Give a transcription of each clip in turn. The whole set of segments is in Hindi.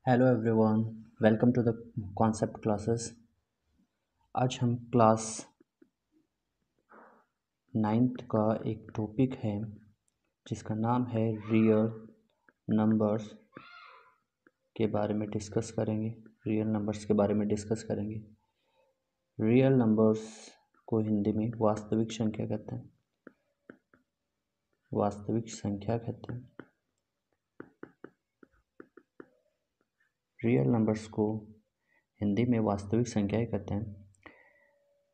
Hello everyone, welcome to the concept classes. आज हम क्लास 9th का एक टॉपिक है जिसका नाम है रियल नंबर्स के बारे में डिस्कस करेंगे। रियल नंबर्स के बारे में डिस्कस करेंगे। रियल नंबर्स को हिंदी में वास्तविक संख्या कहते हैं। वास्तविक संख्या कहते हैं। रियल नंबर्स को हिंदी में वास्तविक संख्याएं कहते हैं।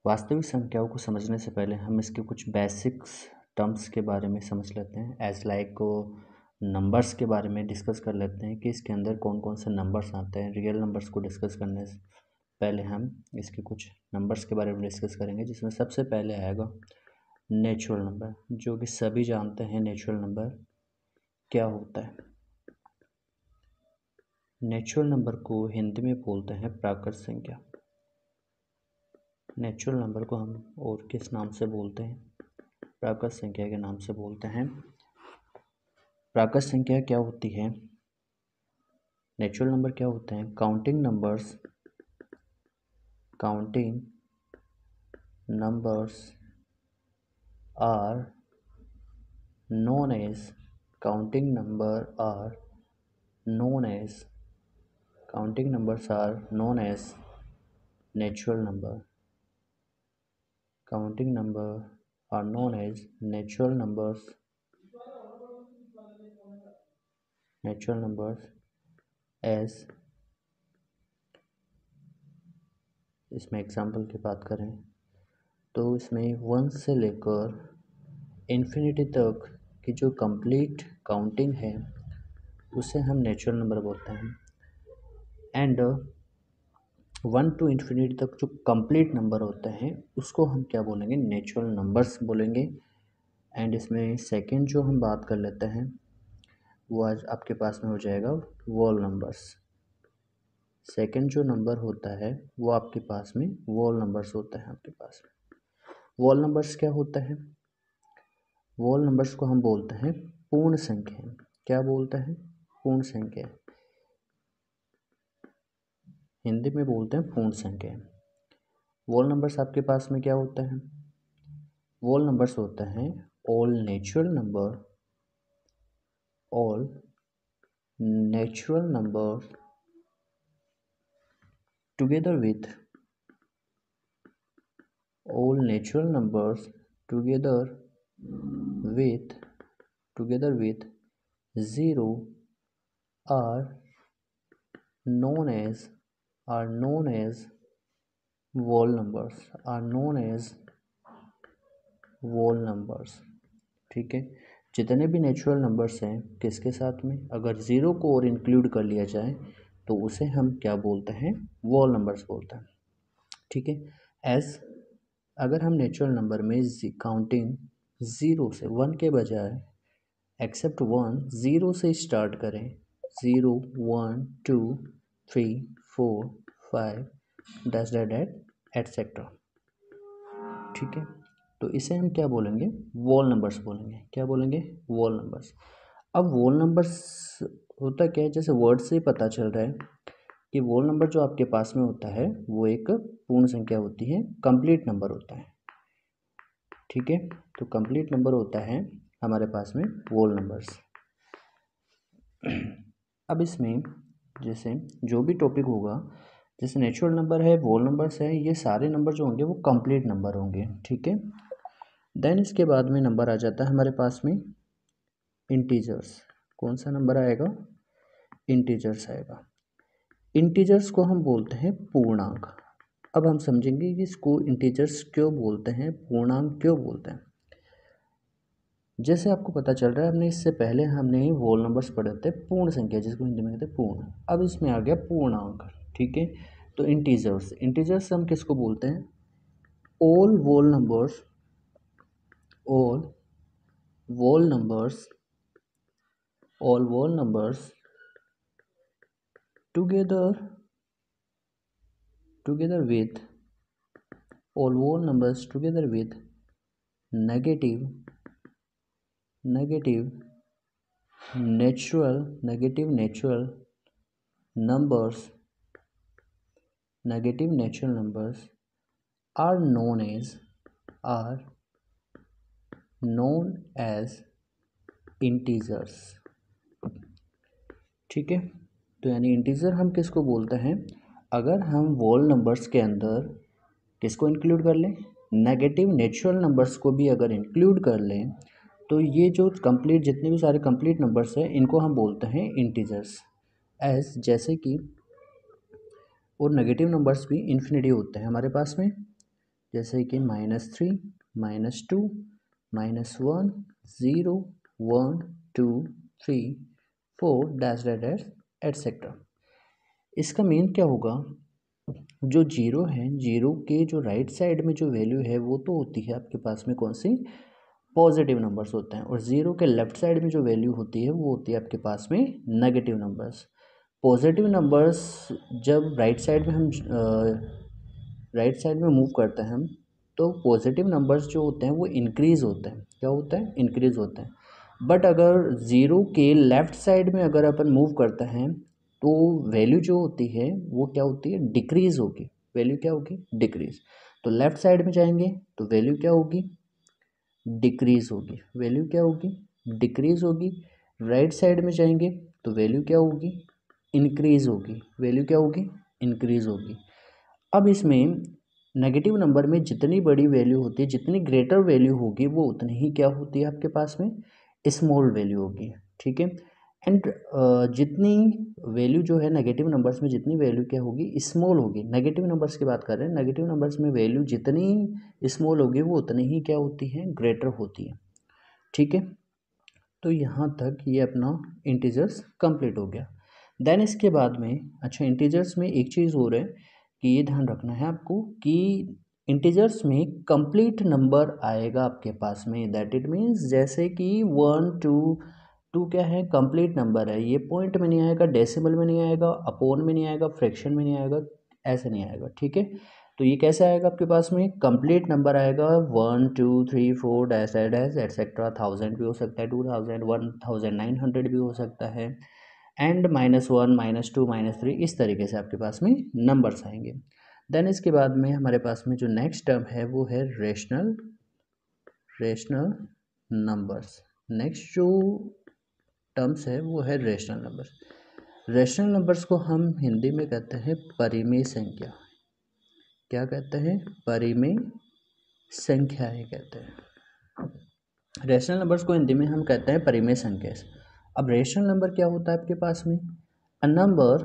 वास्तविक संख्याओं को समझने से पहले हम इसके कुछ बेसिक्स टर्म्स के बारे में समझ लेते हैं। एज लाइक को नंबर्स के बारे में डिस्कस कर लेते हैं कि इसके अंदर कौन कौन से नंबर्स आते हैं। रियल नंबर्स को डिस्कस करने से पहले हम इसके कुछ नंबर्स के बारे में डिस्कस करेंगे, जिसमें सबसे पहले आएगा नेचुरल नंबर, जो कि सभी जानते हैं नेचुरल नंबर क्या होता है। नेचुरल नंबर को हिंदी में बोलते हैं प्राकृत संख्या। नेचुरल नंबर को हम और किस नाम से बोलते हैं? प्राकृत संख्या के नाम से बोलते हैं। प्राकृत संख्या क्या होती है? नेचुरल नंबर क्या होते हैं? Counting numbers are known as counting numbers are known as natural number. Counting number are known as natural numbers as इसमें एग्जाम्पल की बात करें तो इसमें 1 से लेकर इन्फिनिटी तक की जो कंप्लीट काउंटिंग है उसे हम नेचुरल नंबर बोलते हैं। एंड 1 टू इन्फिनिटी तक जो कंप्लीट नंबर होते हैं उसको हम क्या बोलेंगे? नेचुरल नंबर्स बोलेंगे। एंड इसमें सेकंड जो हम बात कर लेते हैं वो आज आपके पास में हो जाएगा वोल नंबर्स। सेकंड जो नंबर होता है वो आपके पास में वोल नंबर्स होता है। आपके पास वोल नंबर्स क्या होता है? वोल नंबर्स को हम बोलते हैं पूर्ण संख्या। क्या बोलते हैं? पूर्ण संख्या। हिंदी में बोलते हैं पूर्ण संख्या। वोल नंबर्स आपके पास में क्या होता है? वोल नंबर्स होता है all natural number together with all natural numbers together with 0 are known as whole numbers। ठीक है, जितने भी नेचुरल नंबर्स हैं किसके साथ में, अगर ज़ीरो को और इंक्लूड कर लिया जाए तो उसे हम क्या बोलते हैं? वोल नंबर्स बोलते हैं। ठीक है, एज अगर हम नेचुरल नंबर में काउंटिंग 0 से 1 के बजाय एक्सेप्ट 1 0 से स्टार्ट करें, 0 1 2 3 4 5 डैश डैश डैश एटसेट्रा। ठीक है, तो इसे हम क्या बोलेंगे? वोल नंबर्स बोलेंगे। क्या बोलेंगे? वोल नंबर्स। अब वोल नंबर्स होता क्या है? जैसे वर्ड से ही पता चल रहा है कि वोल नंबर जो आपके पास में होता है वो एक पूर्ण संख्या होती है, कंप्लीट नंबर होता है। ठीक है, तो कंप्लीट नंबर होता है हमारे पास में वोल नंबर्स। अब इसमें जैसे जो भी टॉपिक होगा, जैसे नेचुरल नंबर है, वोल नंबर्स है, ये सारे नंबर जो होंगे वो कंप्लीट नंबर होंगे। ठीक है, देन इसके बाद में नंबर आ जाता है हमारे पास में इंटीजर्स। कौन सा नंबर आएगा? इंटीजर्स आएगा। इंटीजर्स को हम बोलते हैं पूर्णांक। अब हम समझेंगे कि इसको इंटीजर्स क्यों बोलते हैं, पूर्णांक क्यों बोलते हैं। जैसे आपको पता चल रहा है, हमने इससे पहले हमने वोल नंबर्स पढ़े थे, पूर्ण संख्या जिसको हिंदी में कहते हैं पूर्ण। अब इसमें आ गया पूर्णांक। ठीक है, तो इंटीजर्स हम किसको बोलते हैं? All whole numbers together with negative natural numbers, negative natural numbers are known as integers। ठीक है, तो यानी इंटीजर हम किसको बोलते हैं? अगर हम वोल नंबर्स के अंदर किसको इंक्लूड कर लें? नेगेटिव नेचुरल नंबर्स को भी अगर इंक्लूड कर लें तो ये जो कंप्लीट जितने भी सारे कंप्लीट नंबर्स हैं इनको हम बोलते हैं इंटीजर्स। एज जैसे कि और नेगेटिव नंबर्स भी इन्फिनिटी होते हैं हमारे पास में, जैसे कि -3, -2, -1, 0, 1, 2, 3, 4 डैश डैश डैश एटसेट्रा। इसका मीन क्या होगा? जो जीरो है, जीरो के जो राइट साइड में जो वैल्यू है वो तो होती है आपके पास में कौन सी? पॉजिटिव नंबर्स होते हैं, और ज़ीरो के लेफ्ट साइड में जो वैल्यू होती है वो होती है आपके पास में नेगेटिव नंबर्स। पॉजिटिव नंबर्स जब राइट साइड में मूव करते हैं हम, तो पॉजिटिव नंबर्स जो होते हैं वो इंक्रीज़ होते हैं। क्या होता है? इंक्रीज़ होते हैं। बट अगर ज़ीरो के लेफ़्ट साइड में अगर अपन मूव करते हैं तो वैल्यू जो होती है वो क्या होती है? डिक्रीज़ होगी। वैल्यू क्या होगी? डिक्रीज़। तो लेफ़्ट साइड में जाएंगे तो वैल्यू क्या होगी? डिक्रीज़ होगी। वैल्यू क्या होगी? डिक्रीज़ होगी। राइट साइड में जाएंगे तो वैल्यू क्या होगी? इंक्रीज़ होगी। वैल्यू क्या होगी? इंक्रीज़ होगी। अब इसमें नेगेटिव नंबर में जितनी बड़ी वैल्यू होती है, जितनी ग्रेटर वैल्यू होगी वो उतनी ही क्या होती है आपके पास में? स्मॉल वैल्यू होगी। ठीक है, एंड जितनी वैल्यू जो है नेगेटिव नंबर्स में, जितनी वैल्यू क्या होगी? स्मॉल होगी। नेगेटिव नंबर्स की बात कर रहे हैं, नेगेटिव नंबर्स में वैल्यू जितनी स्मॉल होगी वो उतनी ही क्या होती है? ग्रेटर होती है। ठीक है, तो यहाँ तक ये अपना इंटीजर्स कंप्लीट हो गया। देन इसके बाद में अच्छा, इंटीजर्स में एक चीज़ और है कि ये ध्यान रखना है आपको कि इंटीजर्स में कंप्लीट नंबर आएगा आपके पास में। दैट इट मीन्स जैसे कि 1, 2 क्या है? कंप्लीट नंबर है। ये पॉइंट में नहीं आएगा, डेसिमल में नहीं आएगा, अपॉन में नहीं आएगा, फ्रैक्शन में नहीं आएगा, ऐसे नहीं आएगा। ठीक है, तो ये कैसे आएगा आपके पास में? कंप्लीट नंबर आएगा। 1, 2, 3, 4 डैश डैश एटसेट्रा। 1000 भी हो सकता है, 2000, 1900 भी हो सकता है, एंड -1, -2, -3 इस तरीके से आपके पास में नंबर्स आएंगे। देन इसके बाद में हमारे पास में जो नेक्स्ट टर्म है वो है रेशनल नंबर्स। नेक्स्ट जो टर्म्स है वो है रेशनल नंबर्स। रेशनल नंबर्स को हम हिंदी में कहते हैं परिमेय संख्या। क्या कहते हैं? परिमेय संख्याएं कहते हैं। रेशनल नंबर्स को हिंदी में हम कहते हैं परिमेय संख्या। अब रेशनल नंबर क्या होता है आपके पास में? A number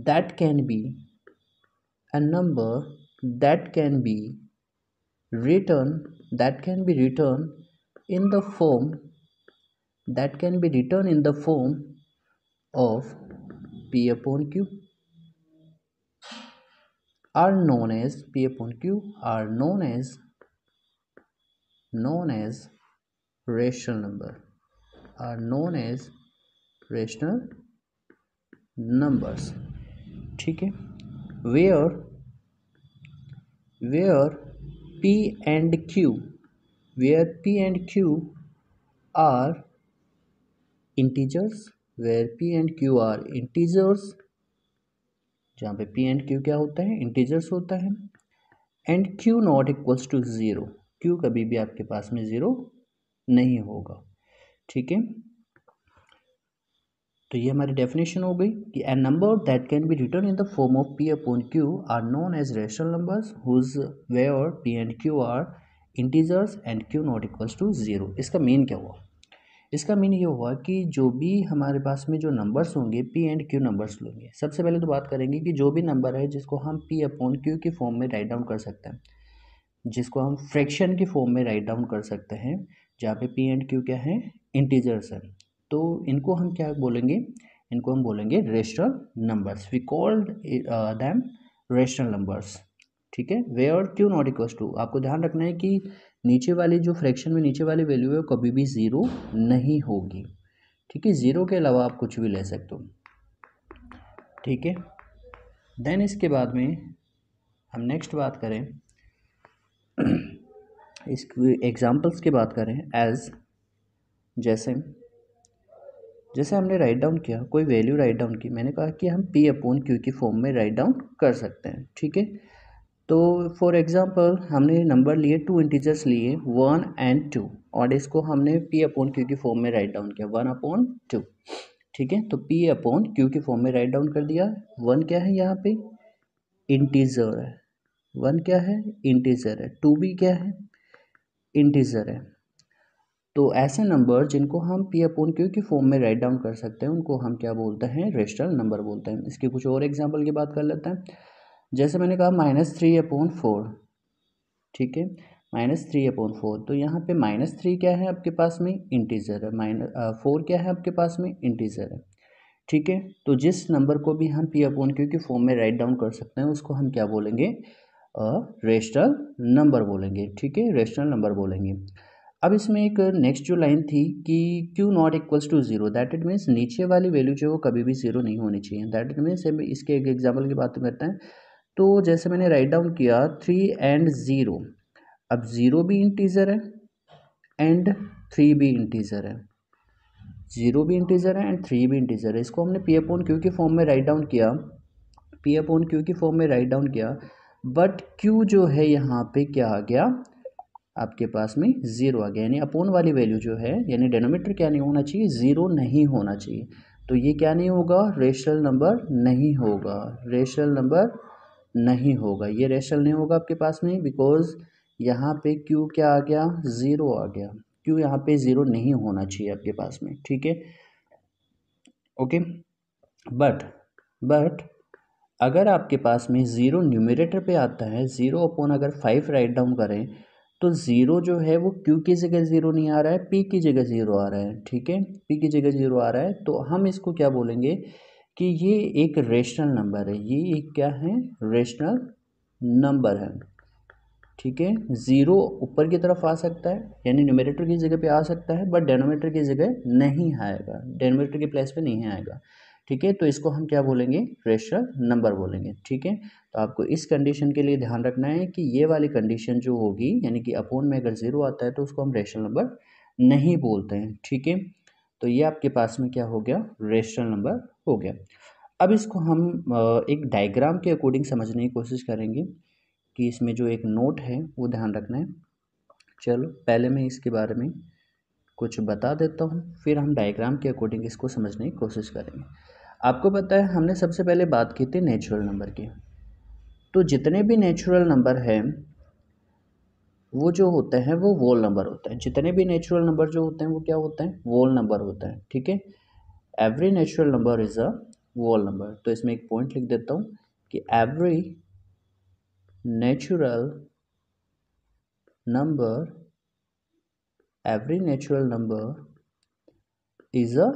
that can be written in the form of P upon Q are known as rational numbers। ठीक है, where P and Q are integers, जहाँ पे P and Q क्या होता है? इंटीजर्स होता है। And Q not equals to 0, Q कभी भी आपके पास में 0 नहीं होगा। ठीक है, तो ये हमारी डेफिनेशन हो गई कि a number that can be written in the form of P upon Q are known as rational numbers where P and Q are integers and Q not equals to 0। इसका मीन क्या हुआ? इसका मीन ये हुआ कि जो भी हमारे पास में जो नंबर्स होंगे P एंड Q नंबर्स होंगे, सबसे पहले तो बात करेंगे कि जो भी नंबर है जिसको हम P अपॉन Q की फॉर्म में राइट डाउन कर सकते हैं, जिसको हम फ्रैक्शन की फॉर्म में राइट डाउन कर सकते हैं, जहाँ पे P एंड Q क्या है? इंटीजर्स हैं, तो इनको हम क्या बोलेंगे? इनको हम बोलेंगे rational numbers. We called them rational numbers. ठीक है, where Q not equals to, आपको ध्यान रखना है कि नीचे वाली जो फ्रैक्शन में नीचे वाली वैल्यू है वो कभी भी 0 नहीं होगी। ठीक है, 0 के अलावा आप कुछ भी ले सकते हो। ठीक है, देन इसके बाद में हम नेक्स्ट बात करें, इसकी एग्जाम्पल्स की बात करें, एज जैसे जैसे हमने राइट डाउन किया, कोई वैल्यू राइट डाउन की, मैंने कहा कि हम P अपॉन Q की फॉर्म में राइट डाउन कर सकते हैं, ठीक है। तो फॉर एग्जांपल हमने नंबर लिए, 2 इंटीजर्स लिए 1 एंड 2, और इसको हमने P अपॉन Q की फॉर्म में राइट डाउन किया 1 अपॉन 2, ठीक है। तो P अपॉन Q की फॉर्म में राइट डाउन कर दिया। 1 क्या है यहाँ पे, इंटीजर है, 1 क्या है, इंटीजर है, 2 भी क्या है, इंटीजर है। तो ऐसे नंबर जिनको हम P अपॉन Q की फॉर्म में राइट डाउन कर सकते हैं उनको हम क्या बोलते हैं, रेशनल नंबर बोलते हैं। इसके कुछ और एग्जांपल की बात कर लेते हैं। जैसे मैंने कहा -3 अपॉन 4, ठीक है, -3 अपॉन 4, तो यहाँ पे -3 क्या है आपके पास में, इंटीजर है, -4 क्या है आपके पास में, इंटीजर है, ठीक है। तो जिस नंबर को भी हम P अपॉन Q की फॉर्म में राइट डाउन कर सकते हैं उसको हम क्या बोलेंगे, रेशनल नंबर बोलेंगे, ठीक है, रेशनल नंबर बोलेंगे। अब इसमें एक नेक्स्ट जो लाइन थी कि Q not equals to 0, that it means नीचे वाली वैल्यू जो है वो कभी भी 0 नहीं होनी चाहिए, दैट इट मीन्स इसके एक एग्जाम्पल की बात करते हैं। तो जैसे मैंने राइट डाउन किया 3 एंड 0, अब 0 भी इंटीजर है एंड 3 भी इंटीजर है, 0 भी इंटीजर है एंड 3 भी इंटीजर है। इसको हमने P अपॉन Q की फॉर्म में राइट डाउन किया, P अपॉन Q की फॉर्म में राइट डाउन किया, बट Q जो है यहाँ पे क्या आ गया आपके पास में, 0 आ गया, यानी अपोन वाली वैल्यू जो है, यानी डेनोमीटर क्या नहीं होना चाहिए, 0 नहीं होना चाहिए। तो ये क्या नहीं होगा, रेशनल नंबर नहीं होगा, रेशनल नंबर नहीं होगा, ये रेशनल नहीं होगा आपके पास में, बिकॉज यहाँ पे Q क्या आ गया, 0 आ गया। Q यहाँ पे 0 नहीं होना चाहिए आपके पास में, ठीक है, ओके। बट अगर आपके पास में 0 न्यूमरेटर पे आता है, 0 अपॉन अगर 5 राइट डाउन करें तो 0 जो है वो Q की जगह 0 नहीं आ रहा है, P की जगह 0 आ रहा है, ठीक है, P की जगह 0 आ रहा है। तो हम इसको क्या बोलेंगे कि ये एक रेशनल नंबर है, ये एक क्या है, रेशनल नंबर है, ठीक है। 0 ऊपर की तरफ आ सकता है, यानी न्यूमरेटर की जगह पे आ सकता है, बट डेनोमीटर की जगह नहीं आएगा, डेनोमीटर के प्लेस पे नहीं आएगा, ठीक है। तो इसको हम क्या बोलेंगे, रेशनल नंबर बोलेंगे, ठीक है। तो आपको इस कंडीशन के लिए ध्यान रखना है कि ये वाली कंडीशन जो होगी, यानी कि अपोन में अगर 0 आता है तो उसको हम रेशनल नंबर नहीं बोलते हैं, ठीक है। तो ये आपके पास में क्या हो गया, रेशनल नंबर हो गया। अब इसको हम एक डायग्राम के अकॉर्डिंग समझने की कोशिश करेंगे कि इसमें जो एक नोट है वो ध्यान रखना है। चलो पहले मैं इसके बारे में कुछ बता देता हूँ, फिर हम डायग्राम के अकॉर्डिंग इसको समझने की कोशिश करेंगे। आपको पता है हमने सबसे पहले बात की थी नेचुरल नंबर की, तो जितने भी नेचुरल नंबर हैं वो जो होते हैं वो वोल नंबर होते हैं, जितने भी नेचुरल नंबर जो होते हैं वो क्या होते हैं, वोल नंबर होते हैं, ठीक है। Every natural number is a whole number. तो इसमें एक पॉइंट लिख देता हूँ कि every natural number, every natural number is a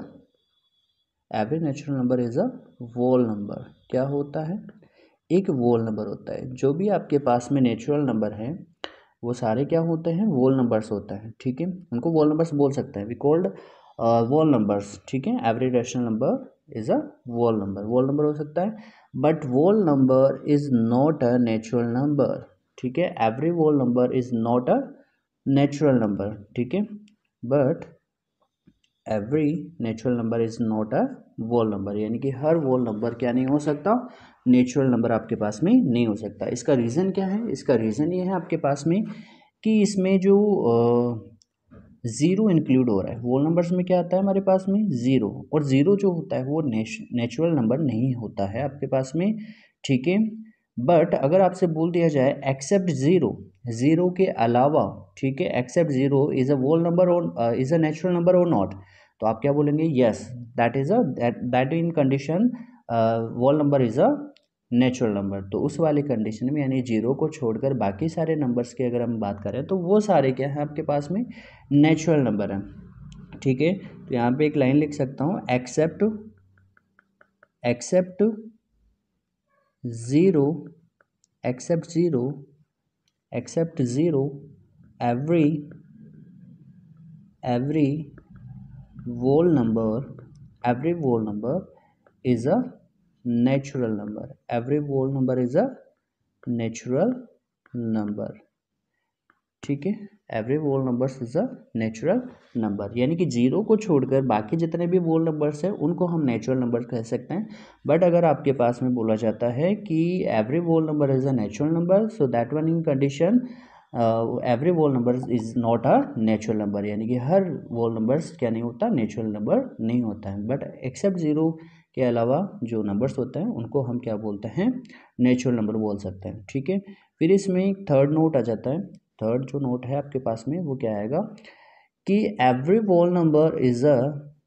every natural number is a whole number। क्या होता है, एक वोल नंबर होता है। जो भी आपके पास में नेचुरल नंबर हैं वो सारे क्या होते हैं, वोल नंबर्स होता है, ठीक है, उनको वोल नंबर्स बोल सकते हैं, वी कॉल्ड वोल नंबर्स, ठीक है। Every rational number is a whole number हो सकता है, but whole number is not a natural number, ठीक है। Every whole number is not a natural number, ठीक है, but every natural number is not a whole number, यानी कि हर वोल नंबर क्या नहीं हो सकता, नेचुरल नंबर आपके पास में नहीं हो सकता। इसका रीज़न क्या है, इसका रीज़न ये है आपके पास में कि इसमें जो ज़ीरो इंक्लूड हो रहा है, वोल नंबर्स में क्या आता है हमारे पास में, ज़ीरो, और ज़ीरो जो होता है वो नेचुरल नंबर नहीं होता है आपके पास में, ठीक है। बट अगर आपसे बोल दिया जाए एक्सेप्ट ज़ीरो, ज़ीरो के अलावा, ठीक है, except zero is a whole number और इज़ अ नेचुरल नंबर और नॉट, तो आप क्या बोलेंगे, yes that is a that in condition whole number is a natural number. तो उस वाली कंडीशन में, यानी जीरो को छोड़कर बाकी सारे नंबर्स की अगर हम बात करें तो वो सारे क्या हैं आपके पास में, नेचुरल नंबर हैं, ठीक है। तो यहाँ पे एक लाइन लिख सकता हूँ, except zero, except zero, except zero, every whole number, every whole number is a natural number, every whole number is a natural number, ठीक है, every whole numbers is a natural number, यानी कि जीरो को छोड़कर बाकी जितने भी होल नंबर्स हैं उनको हम नेचुरल नंबर कह सकते हैं। बट अगर आपके पास में बोला जाता है कि every whole number is a natural number, so that one in condition every whole number is not a natural number, यानी कि हर होल नंबर्स क्या नहीं होता, नेचुरल नंबर नहीं होता है। बट एक्सेप्ट जीरो के अलावा जो नंबर्स होते हैं उनको हम क्या बोलते हैं, नेचुरल नंबर बोल सकते हैं। ठीक है, फिर इसमें एक थर्ड नोट आ जाता है। थर्ड जो नोट है आपके पास में वो क्या आएगा कि every whole number is a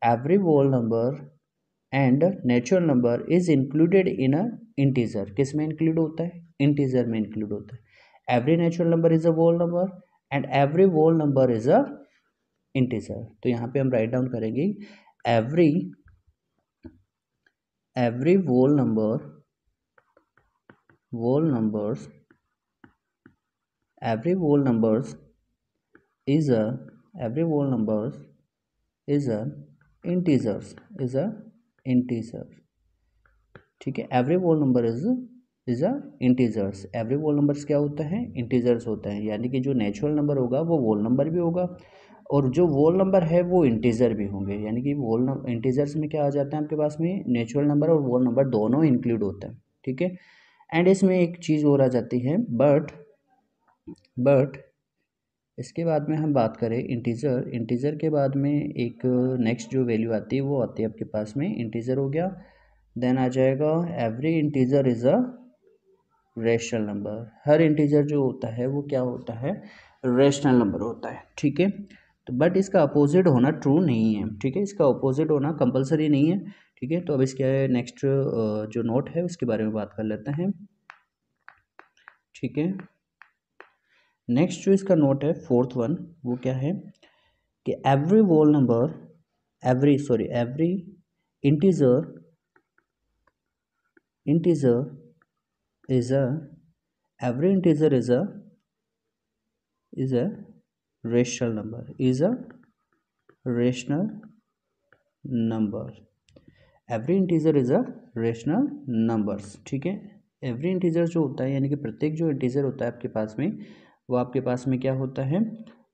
every whole number and natural number is included in a integer. किस में इंक्लूड होता है, इंटीजर में इंक्लूड होता है। Every natural number is a whole number and every whole number is a integer. तो यहाँ पे हम राइट डाउन करेंगे every whole numbers every whole numbers is a every whole numbers is a integer। ठीक है, every whole number is a integers. Every whole numbers क्या होता है, इंटीजर्स होता है, यानी कि जो नेचुरल नंबर होगा वो होल नंबर भी होगा और जो होल नंबर है वो इंटीजर भी होंगे। यानी कि इंटीजर्स में क्या आ जाता है आपके पास में, नेचुरल नंबर और होल नंबर दोनों इंक्लूड होता है। ठीक है, एंड इसमें एक चीज़ और आ जाती है, बट इसके बाद में हम बात करें इंटीजर के बाद में एक नेक्स्ट जो वैल्यू आती है वो आती है आपके पास में, इंटीजर हो गया, देन आ जाएगा every integer is a rational number. Her integer जो होता है वो क्या होता है, रेशनल नंबर होता है। ठीक है, तो बट इसका अपोजिट होना ट्रू नहीं है। ठीक है, इसका अपोजिट होना कंपलसरी नहीं है। ठीक है, तो अब इसके नेक्स्ट जो नोट है उसके बारे में बात कर लेते हैं। ठीक है, नेक्स्ट जो इसका नोट है फोर्थ वन, वो क्या है कि every whole number every integer is a every integer is a rational number, every integer is a rational numbers. ठीक है, एवरी इंटीजर जो होता है यानी कि प्रत्येक जो इंटीजर होता है आपके पास में वो आपके पास में क्या होता है,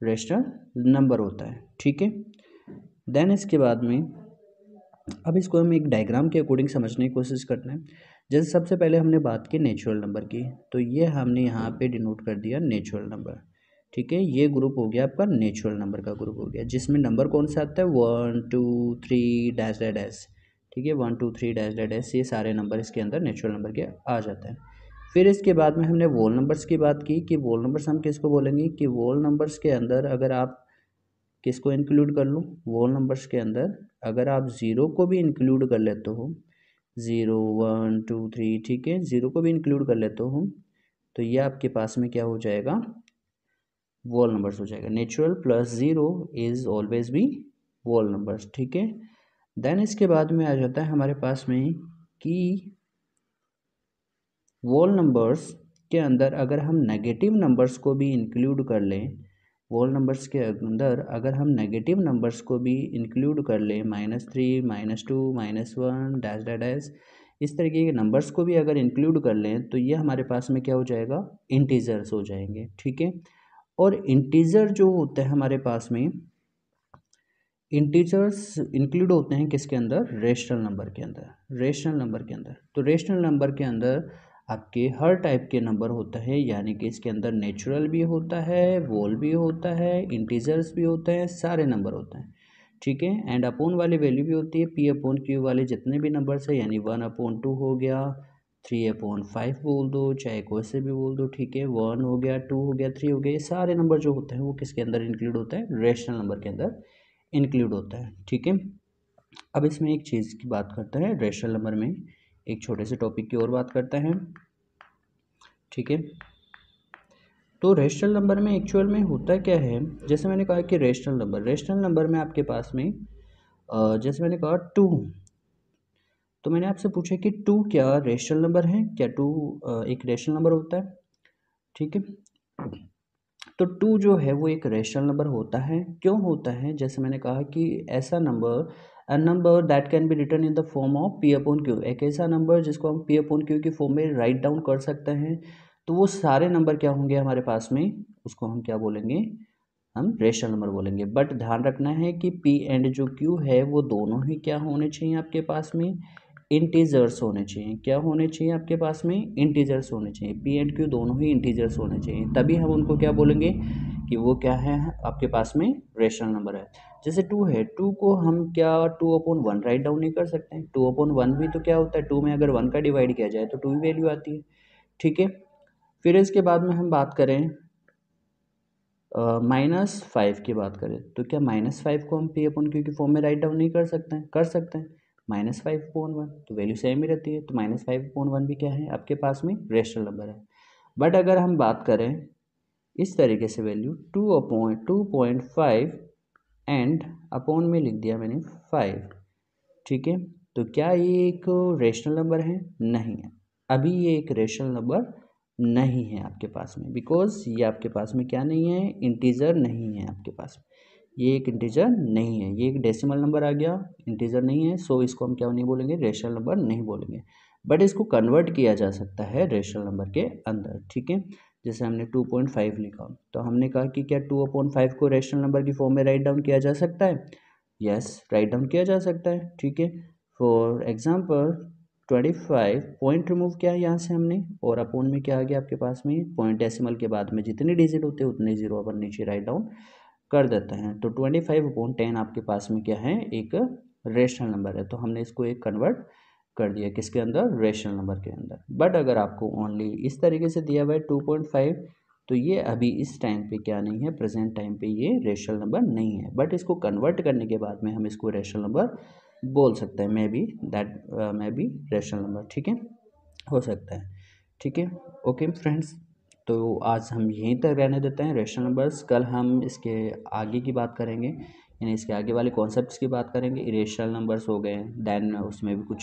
रेशनल नंबर होता है। ठीक है, देन इसके बाद में अब इसको हम एक डायग्राम के अकॉर्डिंग समझने की कोशिश करते हैं। जैसे सबसे पहले हमने बात की नेचुरल नंबर की, तो ये हमने यहाँ पे डिनोट कर दिया नेचुरल नंबर। ठीक है, ये ग्रुप हो गया आपका नेचुरल नंबर का ग्रुप हो गया, जिसमें नंबर कौन सा आता है 1 2 3 डैश डैश डैश। ठीक है, 1 2 3 डैश डैश डैश, ये सारे नंबर इसके अंदर नेचुरल नंबर के आ जाते हैं। फिर इसके बाद में हमने वोल नंबर्स की बात की कि वोल नंबर्स हम किसको बोलेंगे कि वोल नंबर्स के अंदर अगर आप किसको इंक्लूड कर लूँ, वोल नंबर्स के अंदर अगर आप ज़ीरो को भी इंक्लूड कर लेते हो, 0 1 2 3, ठीक है, ज़ीरो को भी इंक्लूड कर लेते हो तो ये आपके पास में क्या हो जाएगा, वोल नंबर्स हो जाएगा। Natural plus zero is always भी वोल नंबर्स। ठीक है, देन इसके बाद में आ जाता है हमारे पास में कि वोल नंबर्स के अंदर अगर हम नेगेटिव नंबर्स को भी इंक्लूड कर लें, वोल नंबर्स के अंदर अगर हम नेगेटिव नंबर्स को भी इंक्लूड कर लें, -3 -2 -1 डैश डैश डैश, इस तरीके के नंबर्स को भी अगर इंक्लूड कर लें तो ये हमारे पास में क्या हो जाएगा, इंटीजर्स हो जाएंगे। ठीक है, और इंटीजर जो होते हैं हमारे पास में, इंटीजर्स इंक्लूड होते हैं किसके अंदर, रेशनल नंबर के अंदर। तो रेशनल नंबर के अंदर आपके हर टाइप के नंबर होता है, यानी कि इसके अंदर नेचुरल भी होता है, वोल भी होता है, इंटीजर्स भी होते हैं, सारे नंबर होते हैं। ठीक है, एंड अपोन वाली वैल्यू भी होती है, P/Q वाले जितने भी नंबर्स है, यानी 1/2 हो गया, 3/5 बोल दो, चाहे कोई से भी बोल दो। ठीक है, 1 हो गया, 2 हो गया, 3 हो गया, ये सारे नंबर जो होते हैं वो किसके अंदर इंक्लूड होता है, रेशनल नंबर के अंदर इंक्लूड होता है। ठीक है, अब इसमें एक चीज़ की बात करते हैं, रेशनल नंबर में एक छोटे से टॉपिक की और बात करते हैं। ठीक है, तो रेशनल नंबर में एक्चुअल में होता क्या है, जैसे मैंने कहा कि रेशनल नंबर में आपके पास में जैसे मैंने कहा 2, तो मैंने आपसे पूछा कि 2 क्या रेशनल नंबर है, क्या 2 एक रेशनल नंबर होता है। ठीक है, तो 2 जो है वो एक रेशनल नंबर होता है। क्यों होता है, जैसे मैंने कहा कि ऐसा number, a number that can be written in the form of P/Q, एक ऐसा नंबर जिसको हम P/Q की फॉर्म में राइट डाउन कर सकते हैं, तो वो सारे नंबर क्या होंगे हमारे पास में, उसको हम क्या बोलेंगे, हम रेशनल नंबर बोलेंगे। बट ध्यान रखना है कि पी एंड जो क्यू है वो दोनों ही क्या होने चाहिए आपके पास में, इंटीजर्स होने चाहिए। क्या होने चाहिए आपके पास में, इंटीजर्स होने चाहिए। पी एंड क्यू दोनों ही इंटीजर्स होने चाहिए, तभी हम उनको क्या बोलेंगे कि वो क्या है आपके पास में रेशनल नंबर है। जैसे 2 है, 2 को हम क्या 2/1 राइट डाउन नहीं कर सकते हैं। 2/1 भी तो क्या होता है, 2 में अगर 1 का डिवाइड किया जाए तो 2 ही वैल्यू आती है। ठीक है, फिर इसके बाद में हम बात करें -5 की बात करें, तो क्या -5 को हम P/Q की फॉर्म में राइट डाउन नहीं कर सकते हैं, कर सकते हैं। -5/1 तो वैल्यू सेम ही रहती है, तो -5/1 भी क्या है आपके पास में रेशनल नंबर है। बट अगर हम बात करें इस तरीके से वैल्यू 2/2.5 एंड अपॉन में लिख दिया मैंने 5, ठीक है, तो क्या ये एक रेशनल नंबर है, नहीं है। अभी ये एक रेशनल नंबर नहीं है आपके पास में, बिकॉज ये आपके पास में क्या नहीं है, इंटीजर नहीं है आपके पास में, ये एक इंटीजर नहीं है, ये एक डेसिमल नंबर आ गया, इंटीजर नहीं है। सो इसको हम क्या नहीं बोलेंगे, रेशनल नंबर नहीं बोलेंगे। बट इसको कन्वर्ट किया जा सकता है रेशनल नंबर के अंदर, ठीक है। जैसे हमने 2.5 लिखा, तो हमने कहा कि क्या 2/5 को रेशनल नंबर की फॉर्म में राइट डाउन किया जा सकता है, यस राइट डाउन किया जा सकता है, ठीक है। फॉर एग्जाम्पल 25 पॉइंट रिमूव किया यहाँ से हमने, और अपॉन में क्या आ गया आपके पास में, पॉइंट डेसिमल के बाद में जितने डिजिट होते हैं उतने जीरो अपन नीचे राइट डाउन कर देते हैं। तो 25/10 आपके पास में क्या है, एक रेशनल नंबर है। तो हमने इसको एक कन्वर्ट कर दिया किसके अंदर, रेशनल नंबर के अंदर। बट अगर आपको ओनली इस तरीके से दिया हुआ है 2.5, तो ये अभी इस टाइम पे क्या नहीं है, प्रेजेंट टाइम पे ये रेशनल नंबर नहीं है। बट इसको कन्वर्ट करने के बाद में हम इसको रेशनल नंबर बोल सकते हैं, मे बी रेशनल नंबर, ठीक है, हो सकता है, ठीक है। ओके फ्रेंड्स, तो आज हम यहीं तक रहने देते हैं रेशनल नंबर्स। कल हम इसके आगे की बात करेंगे, यानी इसके आगे वाले कॉन्सेप्ट्स की बात करेंगे। इरेशनल नंबर्स हो गए, देन उसमें भी कुछ